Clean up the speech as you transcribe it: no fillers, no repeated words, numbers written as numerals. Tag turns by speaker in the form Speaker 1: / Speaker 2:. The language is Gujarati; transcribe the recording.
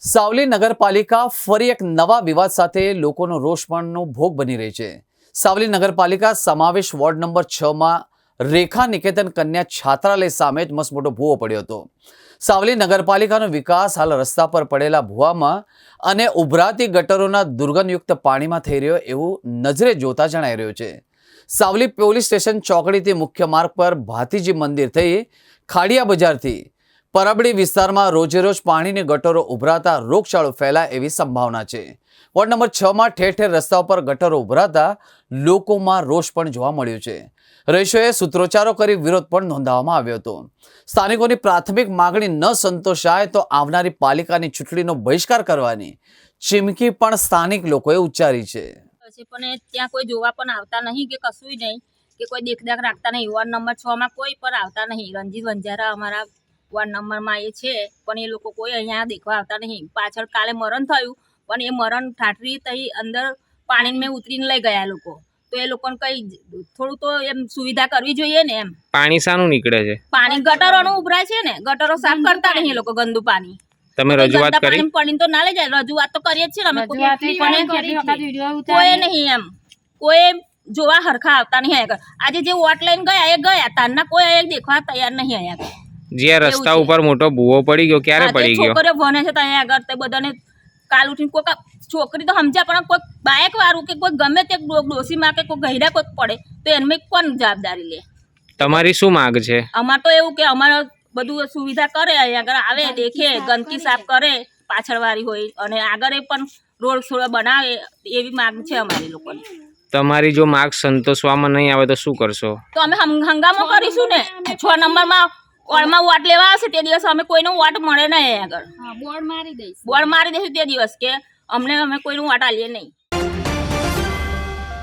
Speaker 1: સાવલી નગરપાલિકા ફરી એક નવા વિવાદ સાથે લોકોનો રોષ પણનો ભોગ બની રહી છે। સાવલી નગરપાલિકા સમાવેશ વોર્ડ નંબર 6 માં રેખા નિકેતન કન્યા છાત્રાલય સામે જ મસમોટો ભૂવો પડ્યો હતો। સાવલી નગરપાલિકાનો વિકાસ હાલ રસ્તા પર પડેલા ભૂવામાં અને ઉભરાતી ગટરોના દુર્ગંધયુક્ત પાણીમાં થઈ રહ્યો એવું નજરે જોતા જણાઈ રહ્યું છે। સાવલી પોલીસ સ્ટેશન ચોકડીથી મુખ્ય માર્ગ પર ભાતીજી મંદિર થઈ ખાડિયા બજારથી પરબડી વિસ્તારમાં રોજેરોજ પાણીની ગટરો ઉભરાતા રોગચાળો ફેલાય એવી સંભાવના છે। વોર્ડ નંબર 6 માં ઠેર ઠેર રસ્તા પર ગટરો ઉભરાતા લોકોમાં રોષ પણ જોવા મળ્યો છે। રહીશોએ સૂત્રોચ્ચારો કરી વિરોધ પણ નોંધાવવામાં આવ્યો હતો। સ્થાનિકોની પ્રાથમિક માંગણી ન સંતોષાય તો આવનારી પાલિકાની ચૂંટણીનો બહિષ્કાર કરવાની ચીમકી પણ સ્થાનિક લોકોએ ઉચ્ચારી છે।
Speaker 2: પણ ત્યાં કોઈ જોવા પણ આવતા નહીં કે કશું નહીં કે કોઈ દેખદાખ રાખતા નહીં। વોર્ડ નંબર 6 માં કોઈ પણ આવતા નહીં। રણજીત વંજારા અમારા વોર્ડ નંબરમાં એ છે પણ એ લોકો કોઈ અહીંયા દેખવા આવતા નહીં। પાછળ કાલે મરણ થયું પણ એ મરણ ઠાઠરી થઈ અંદર પાણીમાં ઉતરીને લઈ ગયા લોકો। તો એ લોકોને કઈ થોડું તો એમ સુવિધા કરવી જોઈએ ને। એમ
Speaker 3: પાણી શાનું નીકળે છે?
Speaker 2: પાણી ગટરોનું ઉભરાય છે ને, ગટરો સાફ કરતા નહીં એ લોકો ગંદુ પાણી।
Speaker 3: તમે રજૂઆત કરી?
Speaker 2: પાણી તો ના લઈ જાય। રજૂઆત તો કરીએ જ છે ને અમે, કોઈ નહીં એમ કોઈ જોવા હરખા આવતા નહીં અહીંયા। આજે જે વોટ લઈને ગયા એ ગયા, તારના કોઈ અહીંયા દેખવા તૈયાર નહીં અહીંયા।
Speaker 3: જે રસ્તા ઉપર મોટો ભૂવો પડી ગયો, ક્યારે પડી ગયો?
Speaker 2: છોકરીઓ ભણે છે ત્યાં આગળ, તે બધાને કાલ ઉઠીને કોઈ છોકરી તો સમજ્યા પણ કોઈ બાઇક વાળું કે કોઈ ગમે તે ડોસીમાં કે કોઈ ગહેરા કોઈ પડે તો એમને કોણ જવાબદારી લે?
Speaker 3: તમારી શું માંગ છે?
Speaker 2: અમાર તો એવું કે અમારે બધું સુવિધા કરે, અહીંયા આગળ આવે દેખે, ગંદકી સાફ કરે પાછળ વાળી હોય અને આગળ પણ રોડ થોડો બનાવે એવી માંગ છે અમારી લોકોની।
Speaker 3: તમારી જો માંગ સંતોષવામાં નહીં આવે તો શું કરશો?
Speaker 2: તો અમે હંગામો કરીશું ને। 6 નંબરમાં વોર્ડમાં વોટ લેવા આવશે તે દિવસ અમે કોઈનો વોટ મળે નહીં આગળ, બોર્ડ મારી દઈશું તે દિવસ કે અમે કોઈનું વોટ આલીએ નહીં।